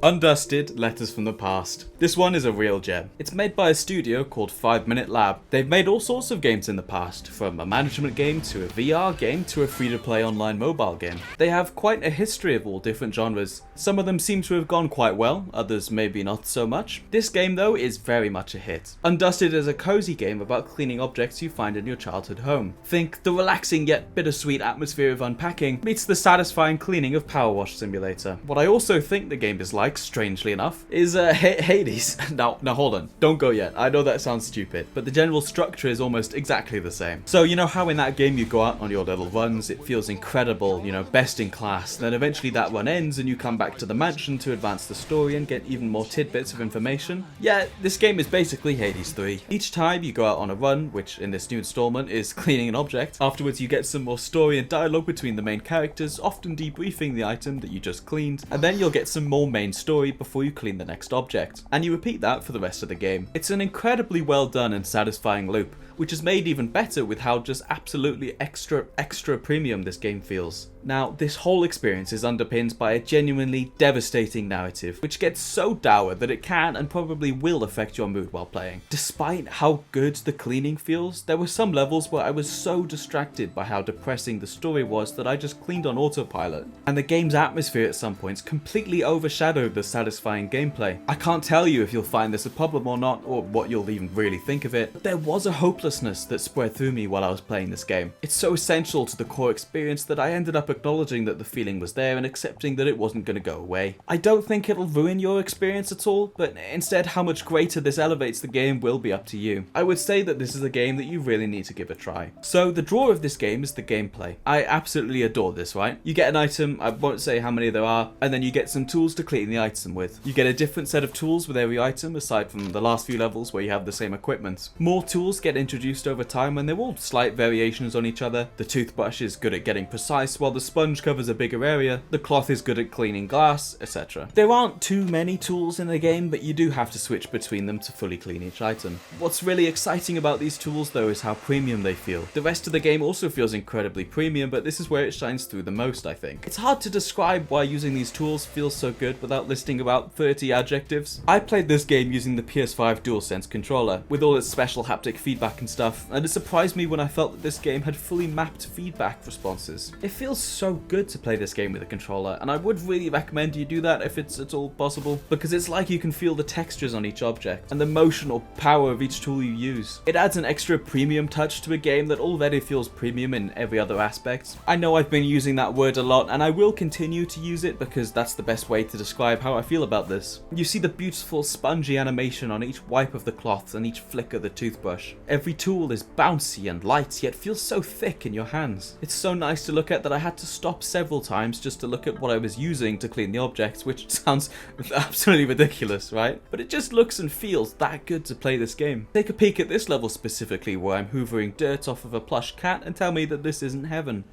Undusted Letters from the Past. This one is a real gem. It's made by a studio called 5 Minute Lab. They've made all sorts of games in the past, from a management game to a VR game to a free-to-play online mobile game. They have quite a history of all different genres. Some of them seem to have gone quite well, others maybe not so much. This game though is very much a hit. Undusted is a cozy game about cleaning objects you find in your childhood home. Think the relaxing yet bittersweet atmosphere of Unpacking meets the satisfying cleaning of PowerWash Simulator. What I also think the game is like, strangely enough, is Hades. Now hold on, don't go yet. I know that sounds stupid, but the general structure is almost exactly the same. So you know how in that game you go out on your little runs, it feels incredible, you know, best in class, then eventually that run ends and you come back to the mansion to advance the story and get even more tidbits of information? Yeah, this game is basically Hades 3. Each time you go out on a run, which in this new installment is cleaning an object, afterwards you get some more story and dialogue between the main characters, often debriefing the item that you just cleaned, and then you'll get some more main story before you clean the next object. And you repeat that for the rest of the game. It's an incredibly well done and satisfying loop, which is made even better with how just absolutely extra premium this game feels. Now, this whole experience is underpinned by a genuinely devastating narrative, which gets so dour that it can and probably will affect your mood while playing. Despite how good the cleaning feels, there were some levels where I was so distracted by how depressing the story was that I just cleaned on autopilot. And the game's atmosphere at some points completely overshadowed the satisfying gameplay. I can't tell you if you'll find this a problem or not, or what you'll even really think of it, but there was a hopelessness that spread through me while I was playing this game. It's so essential to the core experience that I ended up acknowledging that the feeling was there and accepting that it wasn't going to go away. I don't think it'll ruin your experience at all, but instead how much greater this elevates the game will be up to you. I would say that this is a game that you really need to give a try. So the draw of this game is the gameplay. I absolutely adore this, right? You get an item, I won't say how many there are, and then you get some tools to clean the item with. You get a different set of tools with every item aside from the last few levels where you have the same equipment. More tools get introduced over time and they're all slight variations on each other. The toothbrush is good at getting precise while the sponge covers a bigger area, the cloth is good at cleaning glass, etc. There aren't too many tools in the game, but you do have to switch between them to fully clean each item. What's really exciting about these tools though is how premium they feel. The rest of the game also feels incredibly premium, but this is where it shines through the most, I think. It's hard to describe why using these tools feels so good without listing about 30 adjectives. I played this game using the PS5 DualSense controller, with all its special haptic feedback and stuff, and it surprised me when I felt that this game had fully mapped feedback responses. It feels so good to play this game with a controller, and I would really recommend you do that if it's at all possible, because it's like you can feel the textures on each object, and the motion or power of each tool you use. It adds an extra premium touch to a game that already feels premium in every other aspect. I know I've been using that word a lot, and I will continue to use it because that's the best way to describe how I feel about this. You see the beautiful spongy animation on each wipe of the cloth and each flick of the toothbrush. Every tool is bouncy and light, yet feels so thick in your hands. It's so nice to look at that I had to stop several times just to look at what I was using to clean the objects, which sounds absolutely ridiculous, right? But it just looks and feels that good to play this game. Take a peek at this level specifically where I'm hoovering dirt off of a plush cat and tell me that this isn't heaven.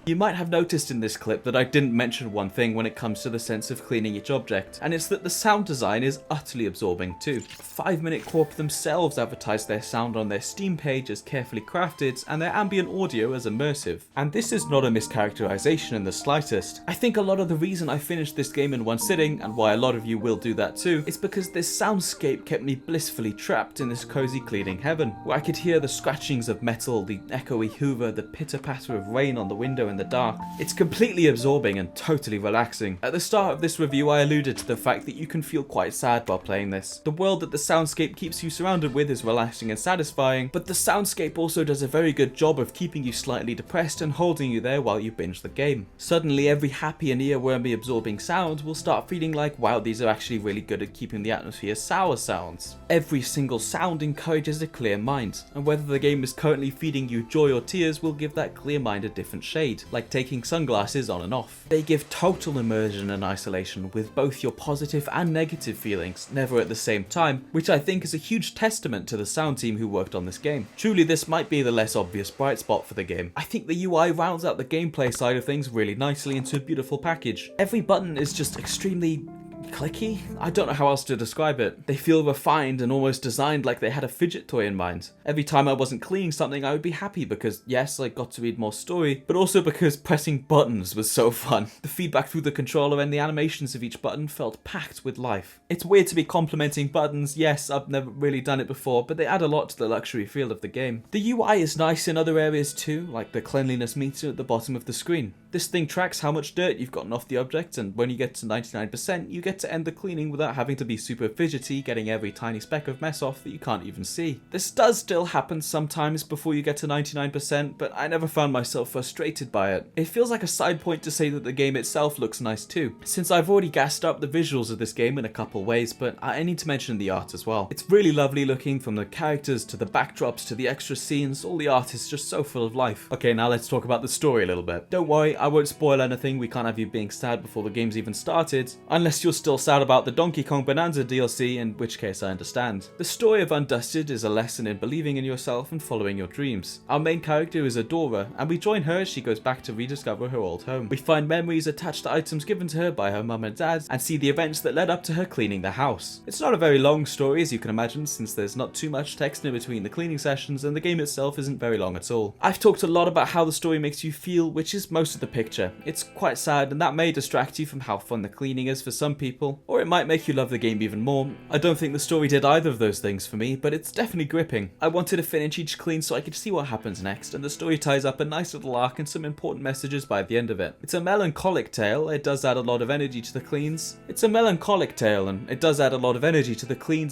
You might have noticed in this clip that I didn't mention one thing when it comes to the sense of cleaning each object, and it's that the sound design is utterly absorbing too. 5 Minute Corp themselves advertise their sound on their Steam page as carefully crafted and their ambient audio as immersive. And this is not a mischaracterization in the slightest. I think a lot of the reason I finished this game in one sitting, and why a lot of you will do that too, is because this soundscape kept me blissfully trapped in this cozy cleaning heaven, where I could hear the scratchings of metal, the echoey hoover, the pitter-patter of rain on the window in the dark. It's completely absorbing and totally relaxing. At the start of this review I alluded to the fact that you can feel quite sad while playing this. The world that the soundscape keeps you surrounded with is relaxing and satisfying, but the soundscape also does a very good job of keeping you slightly depressed and holding you there while you binge the game. Suddenly every happy and earwormy absorbing sound will start feeling like, wow, these are actually really good at keeping the atmosphere sour sounds. Every single sound encourages a clear mind, and whether the game is currently feeding you joy or tears will give that clear mind a different shade, like taking sunglasses on and off. They give total immersion and isolation with both your positive and negative feelings, never at the same time, which I think is a huge testament to the sound team who worked on this game. Truly, this might be the less obvious bright spot for the game. I think the UI rounds out the gameplay side of things really nicely into a beautiful package. Every button is just extremely clicky? I don't know how else to describe it. They feel refined and almost designed like they had a fidget toy in mind. Every time I wasn't cleaning something, I would be happy because yes, I got to read more story, but also because pressing buttons was so fun. The feedback through the controller and the animations of each button felt packed with life. It's weird to be complimenting buttons. Yes, I've never really done it before, but they add a lot to the luxury feel of the game. The UI is nice in other areas too, like the cleanliness meter at the bottom of the screen. This thing tracks how much dirt you've gotten off the object, and when you get to 99%, you get to end the cleaning without having to be super fidgety, getting every tiny speck of mess off that you can't even see. This does still happen sometimes before you get to 99%, but I never found myself frustrated by it. It feels like a side point to say that the game itself looks nice too, since I've already gassed up the visuals of this game in a couple ways, but I need to mention the art as well. It's really lovely looking, from the characters to the backdrops to the extra scenes. All the art is just so full of life. Okay, now let's talk about the story a little bit. Don't worry, I won't spoil anything. We can't have you being sad before the game's even started, unless you're still sad about the Donkey Kong Bonanza DLC, in which case I understand. The story of Undusted is a lesson in believing in yourself and following your dreams. Our main character is Adora, and we join her as she goes back to rediscover her old home. We find memories attached to items given to her by her mum and dad, and see the events that led up to her cleaning the house. It's not a very long story, as you can imagine, since there's not too much text in between the cleaning sessions, and the game itself isn't very long at all. I've talked a lot about how the story makes you feel, which is most of the picture. It's quite sad, and that may distract you from how fun the cleaning is for some people, or it might make you love the game even more. I don't think the story did either of those things for me, but it's definitely gripping. I wanted to finish each clean so I could see what happens next, and the story ties up a nice little arc and some important messages by the end of it. It's a melancholic tale. It does add a lot of energy to the cleans.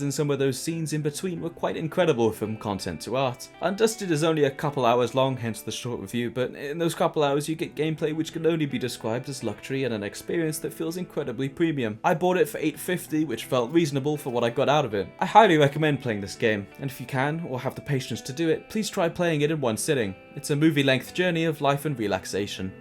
And some of those scenes in between were quite incredible from content to art. Undusted is only a couple hours long, hence the short review, but in those couple hours you get gameplay which can only be described as luxury and an experience that feels incredibly premium. I bought it for $8.50, which felt reasonable for what I got out of it. I highly recommend playing this game, and if you can, or have the patience to do it, please try playing it in one sitting. It's a movie-length journey of life and relaxation.